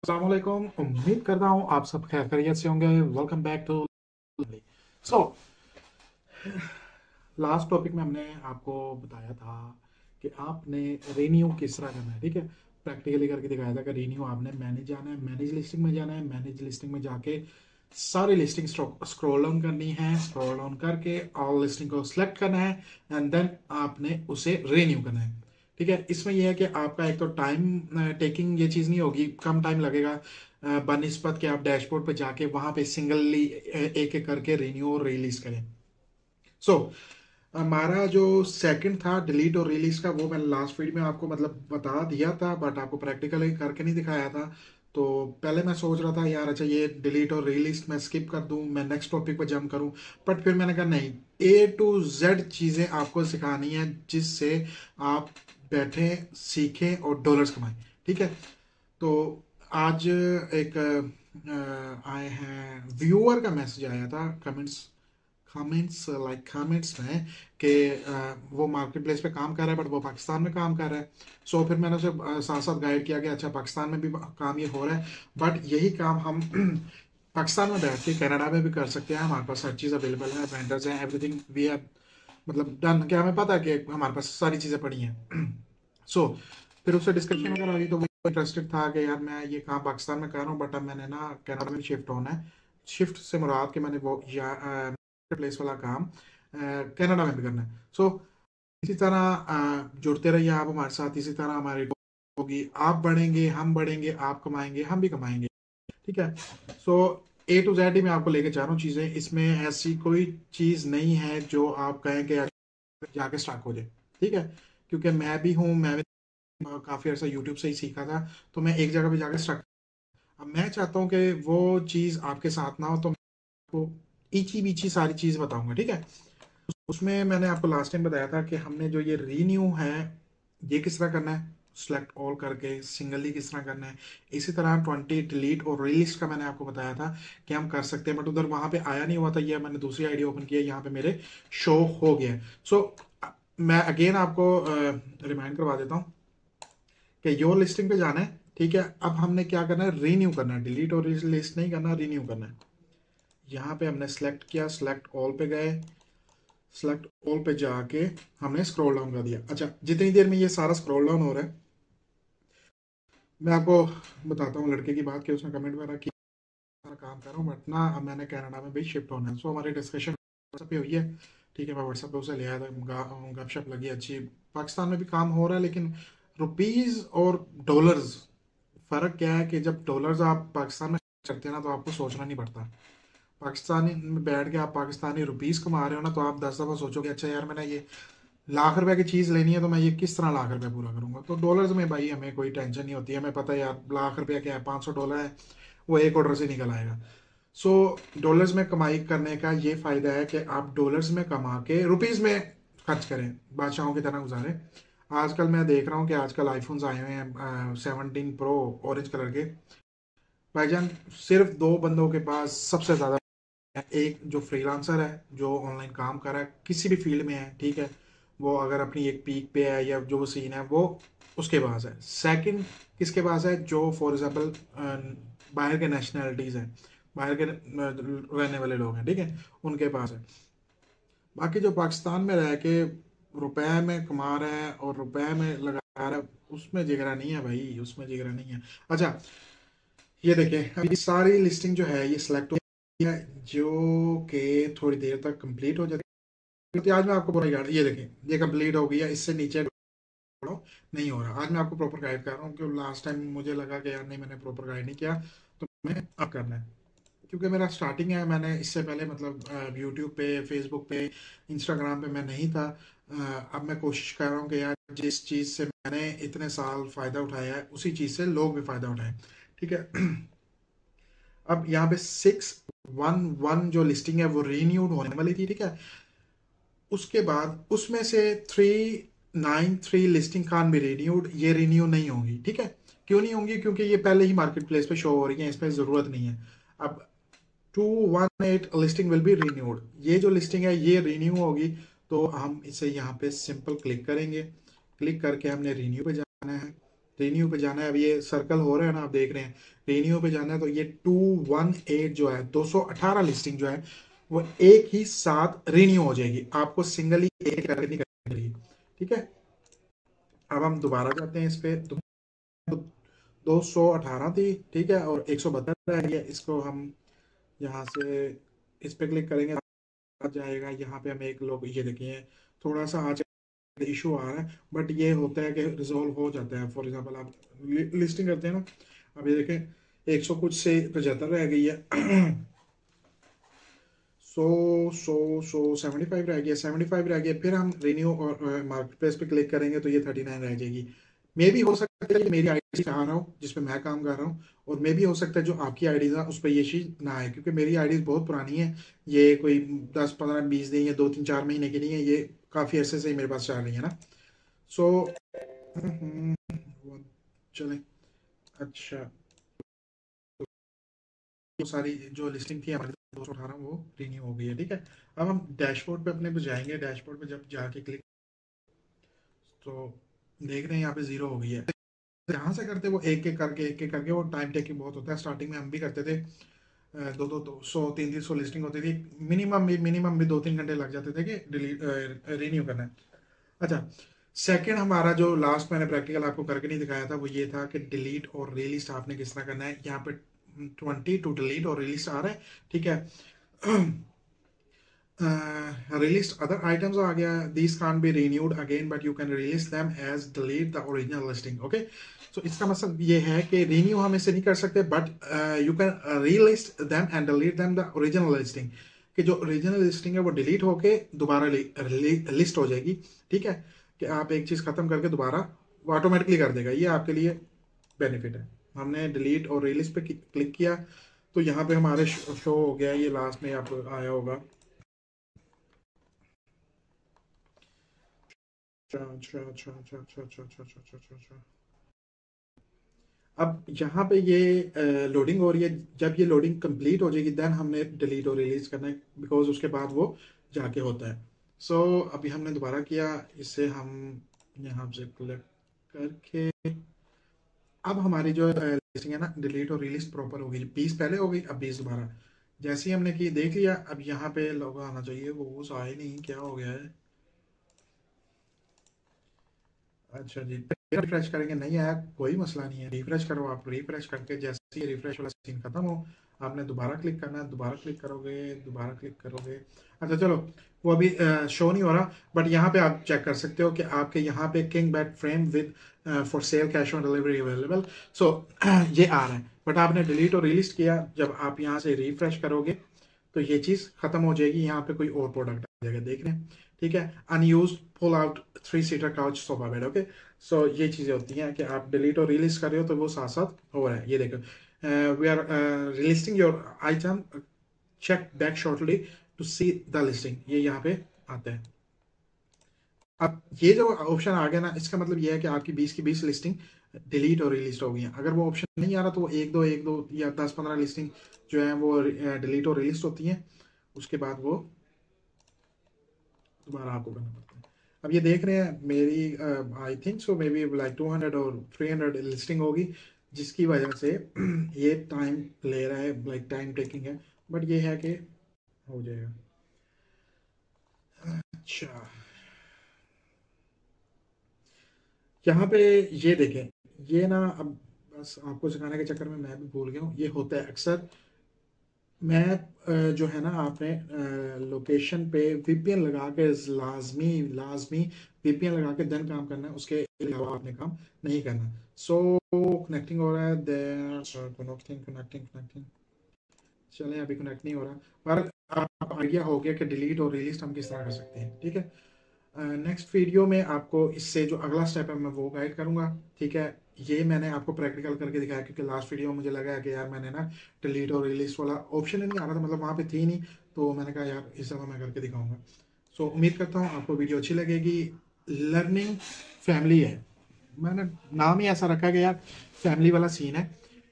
अस्सलामुअलैकुम। उम्मीद करता हूँ आप सब खैरियत से होंगे। Welcome back to so last topic में हमने आपको बताया था कि आपने रीन्यू किस तरह करना है। ठीक है, प्रैक्टिकली करके दिखाया था कि रीन्यू आपने मैनेज जाना है, मैनेज लिस्टिंग में जाना है, मैनेज लिस्टिंग में जाके सारी लिस्टिंग स्क्रॉल डाउन करनी है, स्क्रॉल डाउन करके ऑल लिस्टिंग को सिलेक्ट करना है एंड देन आपने उसे रीन्यू करना है। ठीक है, इसमें यह है कि आपका एक तो टाइम टेकिंग ये चीज़ नहीं होगी, कम टाइम लगेगा बनिस्बत के आप डैशबोर्ड पे जाके वहां पे सिंगली एक एक करके रिन्यू और रिलीज करें। सो हमारा जो सेकंड था डिलीट और रिलीज का, वो मैंने लास्ट वीडियो में आपको मतलब बता दिया था, बट आपको प्रैक्टिकली करके नहीं दिखाया था। तो पहले मैं सोच रहा था यार अच्छा ये डिलीट और रिलीज मैं स्किप कर दूं, मैं नेक्स्ट टॉपिक पर जंप करूं, बट फिर मैंने कहा नहीं, ए टू जेड चीज़ें आपको सिखानी है जिससे आप बैठे सीखें और डॉलर्स कमाएं। ठीक है, तो आज एक आए हैं व्यूअर का मैसेज आया था कमेंट्स कमेंट्स में कि वो मार्केट प्लेस पे काम कर रहा है, बट वो पाकिस्तान में काम कर रहा है। सो फिर मैंने उसे साथ साथ गाइड किया कि अच्छा पाकिस्तान में भी काम ये हो रहा है, बट यही काम हम पाकिस्तान में बैठ के कनाडा में भी कर सकते हैं। हमारे पास हर चीज़ अवेलेबल है, वेंडर्स हैं, एवरीथिंग वी हैव मतलब डन। क्या हमें पता है कि हमारे पास सारी चीज़ें पड़ी हैं। सो फिर उससे डिस्कशन अगर आ गई तो वो इंटरेस्टेड था कि यार मैं ये काम पाकिस्तान में कर रहा हूँ, बट अब मैंने ना कनाडा में शिफ्ट होना है। शिफ्ट से मुराद कि मैंने वो या प्लेस वाला काम कनाडा में भी करना है। सो इसी तरह जुड़ते रहिए आप हमारे साथ, इसी तरह हमारी होगी, आप बढ़ेंगे हम बढ़ेंगे, आप कमाएंगे हम भी कमाएंगे। ठीक है, सो ए टू जेड ही मैं आपको लेके जा रहा हूँ चीज़ें, इसमें ऐसी कोई चीज़ नहीं है जो आप कहें कि जाके स्टार्ट हो जाए। ठीक है, क्योंकि मैं भी हूँ, मैं भी काफ़ी अर्सा यूट्यूब से ही सीखा था, तो मैं एक जगह पे जाके स्टक। अब मैं चाहता हूँ कि वो चीज़ आपके साथ ना हो, तो मैं आपको ईची बीची सारी चीज़ बताऊंगा। ठीक है, उसमें मैंने आपको लास्ट टाइम बताया था कि हमने जो ये रीन्यू है ये किस तरह करना है, सेलेक्ट ऑल करके सिंगली किस तरह करना है। इसी तरह 20 डिलीट और रिलीज का मैंने आपको बताया था कि हम कर सकते हैं, बट उधर वहां पे आया नहीं हुआ था। ये मैंने दूसरी आईडी ओपन किया, यहाँ पे मेरे शो हो गया है। सो मैं अगेन आपको रिमाइंड करवा देता हूँ कि योर लिस्टिंग पे जाना है। ठीक है, अब हमने क्या करना है, रीन्यू करना है, डिलीट और लिस्ट नहीं करना, रीन्यू करना है। यहाँ पे हमने सेलेक्ट किया, सेलेक्ट ऑल पे गए, सेलेक्ट ऑल पे जाके हमने स्क्रॉल डाउन कर दिया। अच्छा, जितनी देर में ये सारा स्क्रॉल डाउन हो रहा है मैं आपको बताता हूँ लड़के की बात कि उसने कमेंट में रखा कि सारा काम कर रहा हूँ, बट ना अब मैंने कनाडा में भी शिफ्ट होना है। सो हमारी डिस्कशन व्हाट्सएप पे हुई है। ठीक है, मैं व्हाट्सएप पे उसे ले आया था, गपशप लगी अच्छी। पाकिस्तान में भी काम हो रहा है, लेकिन रुपीज़ और डॉलर्स फ़र्क क्या है कि जब डॉलर्स आप पाकिस्तान में करते हैं ना तो आपको सोचना नहीं पड़ता। पाकिस्तानी में बैठ के आप पाकिस्तानी रुपीस कमा रहे हो ना, तो आप 10 दफ़ा सोचोगे अच्छा यार मैंने ये लाख रुपए की चीज़ लेनी है तो मैं ये किस तरह लाख रुपए पूरा करूंगा। तो डॉलर्स में भाई हमें कोई टेंशन नहीं होती है, हमें पता है यार लाख रुपया क्या है, $500 है, वो एक ऑर्डर से निकल आएगा। सो डॉलर्स में कमाई करने का ये फ़ायदा है कि आप डॉलर्स में कमा के रुपीज़ में खर्च करें, बादशाहों की तरह गुजारें। आजकल मैं देख रहा हूँ कि आजकल आईफोन्स आए हुए हैं 17 प्रो ऑरेंज कलर के। भाईजान सिर्फ दो बंदों के पास सबसे ज़्यादा, एक जो फ्रीलांसर है जो ऑनलाइन काम कर रहा है किसी भी फील्ड में है, ठीक है, वो अगर अपनी एक पीक पे है या जो सीन है वो उसके पास है। सेकंड किसके पास है, जो फॉर एग्जांपल बाहर के नेशनैलिटीज़ हैं, बाहर के रहने वाले लोग हैं, ठीक है, उनके पास है। बाकी जो पाकिस्तान में रह के रुपए में कमा रहा है और रुपए में लगा रहा है, उसमें जिगरा नहीं है भाई, उसमें जिगरा नहीं है। अच्छा, ये देखें अभी सारी लिस्टिंग जो है ये सिलेक्ट हो गई है, जो कि थोड़ी देर तक कंप्लीट हो जाती है। तो आज मैं आपको पूरा गाइड, ये देखें ये कंप्लीट हो गई है, इससे नीचे नहीं हो रहा। आज मैं आपको प्रॉपर गाइड कर रहा हूँ, क्योंकि लास्ट टाइम मुझे लगा कि यार नहीं मैंने प्रॉपर गाइड नहीं किया, तो मैं अब करना है। क्योंकि मेरा स्टार्टिंग है, मैंने इससे पहले मतलब यूट्यूब पे, फेसबुक पे, इंस्टाग्राम पे मैं नहीं था। अब मैं कोशिश कर रहा हूँ कि यार जिस चीज़ से मैंने इतने साल फ़ायदा उठाया है उसी चीज़ से लोग भी फ़ायदा उठाएं। ठीक है। अब यहाँ पे 611 जो लिस्टिंग है वो रीन्यूड होने वाली थी। ठीक है, उसके बाद उसमें से 393 लिस्टिंग कान भी रीन्यूड, ये रीन्यू नहीं होंगी। ठीक है, क्यों नहीं होंगी, क्योंकि ये पहले ही मार्केट प्लेस पे शो हो रही है, इसमें ज़रूरत नहीं है। अब 218 लिस्टिंग विल बी रीन्यूड, ये जो लिस्टिंग है ये रीन्यू होगी। तो हम इसे यहाँ पे सिंपल क्लिक करेंगे, क्लिक करके हमने रीन्यू पे जाना है। रिन्यू पे जाना है। अब ये सर्कल हो रहा है ना, आप देख रहे हैं, रिन्यू पे जाना है, तो ये 218 जो है, 218 लिस्टिंग जो है वो एक ही साथ रिन्यू हो जाएगी, आपको सिंगली एक करके नहीं करनी पड़ेगी। ठीक है, अब हम दोबारा जाते हैं इस पे, 218 थी, ठीक है, और 172 है, इसको हम यहाँ से इस पे क्लिक करेंगे, आ जाएगा। यहाँ पे हम एक लोग ये देखिए, थोड़ा सा आज इशू आ रहा है, बट ये होता है कि रिजोल्व हो जाता है। फॉर एग्जांपल आप लिस्टिंग करते हैं ना, अब ये देखें 100 कुछ से 75 रह गई है, 75 रह गया, 75 रह गया, फिर हम रिन्यू और मार्केट प्लेस पे क्लिक करेंगे तो ये 39 रह जाएगी। मे भी हो सकता है कि मेरी आईडी आ रहा हो जिस पे मैं काम कर रहा हूँ, और मे भी हो सकता है जो आपकी आईडीज है उस पर ये चीज ना आए, क्योंकि मेरी आईडीज बहुत पुरानी है, ये कोई 10 15 20 दिन या 2 3 4 महीने की नहीं है, ये काफी अरसे से ही मेरे पास चल रही है ना। सो चले, अच्छा, वो सारी जो लिस्टिंग थी हमारी 218 वो रिन्यू हो गई है। ठीक है, अब हम डैशबोर्ड पे अपने पे जाएंगे, डैशबोर्ड पे जब जाके क्लिक, तो देख रहे हैं यहाँ पे जीरो हो गई है। यहाँ से करते वो एक एक करके वो टाइम टेकिंग बहुत होता है। स्टार्टिंग में हम भी करते थे, दो दो 200 300 लिस्टिंग होती थी, मिनिमम भी 2 3 घंटे लग जाते थे कि डिलीट रिन्यू करना है। अच्छा, सेकंड हमारा जो लास्ट मैंने प्रैक्टिकल आपको करके नहीं दिखाया था वो ये था कि डिलीट और रिलिस्ट आपने किस तरह करना है। यहाँ पे 20 टू डिलीट और रिलिस्ट आ रहा है, ठीक है। released other items आ गया, these can't be renewed again but you can release them as delete the original listing, okay। so इसका मतलब ये है कि renew हम इसे नहीं कर सकते, but you can relist them and delete them the original listing, कि जो ओरिजिनल लिस्टिंग है वो डिलीट होके दोबारा लिस्ट हो जाएगी। ठीक है, कि आप एक चीज खत्म करके दोबारा वो ऑटोमेटिकली कर देगा, ये आपके लिए बेनिफिट है। हमने डिलीट और रिलिस्ट पे क्लिक किया तो यहाँ पे हमारे शो हो गया, ये लास्ट में आप आया होगा। अच्छा, अब यहाँ पे ये लोडिंग हो रही है, जब ये लोडिंग कंप्लीट हो जाएगी देन हमने डिलीट और रिलीज करना है, बिकॉज उसके बाद वो जाके होता है। सो अभी हमने दोबारा किया, इसे हम यहाँ से क्लिक करके, अब हमारी जो लिस्टिंग है ना डिलीट और रिलीज प्रॉपर हो गई, 20 पहले हो गई, अब 20 दोबारा। जैसे ही हमने की देख लिया, अब यहाँ पे लोगो आना चाहिए, वो आए नहीं, क्या हो गया है। अच्छा जी, रिफ्रेश करेंगे, नहीं आया कोई मसला नहीं है, रिफ्रेश करो आप, रिफ्रेश करके जैसे ही रिफ्रेश वाला सीन खत्म हो आपने दोबारा क्लिक करना है, दोबारा क्लिक करोगे, दोबारा क्लिक करोगे। अच्छा चलो, वो अभी शो नहीं हो रहा, बट यहाँ पे आप चेक कर सकते हो कि आपके यहाँ पे king bat frame with for sale cash on delivery available, so ये आ रहा है। बट आपने डिलीट और रिलिस्ट किया, जब आप यहाँ से रिफ्रेश करोगे तो ये चीज़ खत्म हो जाएगी, यहाँ पे कोई और प्रोडक्ट आ जाएगा, देख रहे हैं। ठीक है, unused pull out 3 seater couch sofa bed, okay. So ये चीज़ें होती हैं कि आप डिलीट और रिलीज कर रहे हो तो वो साथ साथ हो रहा है। ये देखो, we are relisting your item, check back shortly to see the listing, ये यहाँ पे आता है। अब ये जो ऑप्शन आ गया ना, इसका मतलब ये है कि आपकी 20 की 20 लिस्टिंग डिलीट और रिलीज हो गई है। अगर वो ऑप्शन नहीं आ रहा तो वो एक दो या 10 15 लिस्टिंग जो है वो डिलीट और रिलीज होती हैं, उसके बाद वो दोबारा आपको करना पड़ता है। अब ये देख रहे हैं मेरी I think so may be like 200 और 300 लिस्टिंग होगी, जिसकी वजह से ये टाइम ले रहा है, लाइक टाइम टेकिंग है, बट ये है कि हो जाएगा। अच्छा, यहाँ पे ये देखें, ये ना अब बस आपको सिखाने के चक्कर में मैं भी भूल गया हूँ, ये होता है अक्सर। मैं जो है ना, आपने लोकेशन पे वीपीएन लगा के लाजमी लाजमी वीपीएन लगा के देन काम करना है, उसके अलावा आपने काम नहीं करना। सो कनेक्टिंग हो रहा है, कनेक्टिंग कनेक्टिंग कनेक्टिंग, चलें अभी कनेक्ट नहीं हो रहा, पर आप आइडिया हो गया कि डिलीट और रिलीज हम किस तरह कर सकते हैं। ठीक है, नेक्स्ट वीडियो में आपको इससे जो अगला स्टेप है मैं वो गाइड करूंगा। ठीक है, ये मैंने आपको प्रैक्टिकल करके दिखाया, क्योंकि लास्ट वीडियो में मुझे लगा कि यार मैंने ना डिलीट और रिलीज वाला ऑप्शन ही नहीं आ रहा था, मतलब वहाँ पे थी नहीं, तो मैंने कहा यार इस दफ़ा मैं करके दिखाऊंगा। सो उम्मीद करता हूँ आपको वीडियो अच्छी लगेगी। लर्निंग फैमिली है, मैंने नाम ही ऐसा रखा कि यार फैमिली वाला सीन है।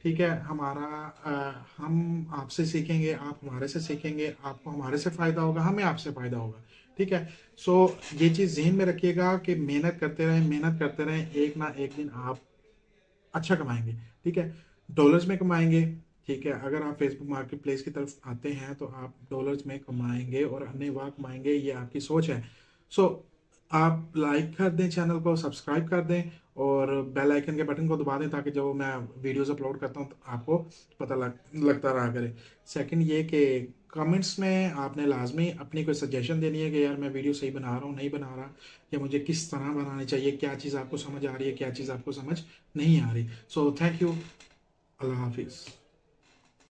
ठीक है, हमारा हम आपसे सीखेंगे, आप हमारे से सीखेंगे, आपको हमारे से फ़ायदा होगा, हमें आपसे फ़ायदा होगा। ठीक है, सो ये चीज़ जहन में रखिएगा कि मेहनत करते रहें, मेहनत करते रहें, एक ना एक दिन आप अच्छा कमाएंगे। ठीक है, डॉलर्स में कमाएंगे। ठीक है, अगर आप फेसबुक मार्केट प्लेस की तरफ आते हैं तो आप डॉलर्स में कमाएंगे और अनेवा कमाएंगे, ये आपकी सोच है। सो आप लाइक कर दें, चैनल को सब्सक्राइब कर दें और बेल आइकन के बटन को दबा दें ताकि जब मैं वीडियोस अपलोड करता हूं तो आपको पता लगता रहा करे। सेकंड ये कि कमेंट्स में आपने लाजमी अपनी कोई सजेशन देनी है कि यार मैं वीडियो सही बना रहा हूँ नहीं बना रहा, या मुझे किस तरह बनानी चाहिए, क्या चीज़ आपको समझ आ रही है, क्या चीज़ आपको समझ नहीं आ रही। सो थैंक यू, अल्लाह हाफिज़।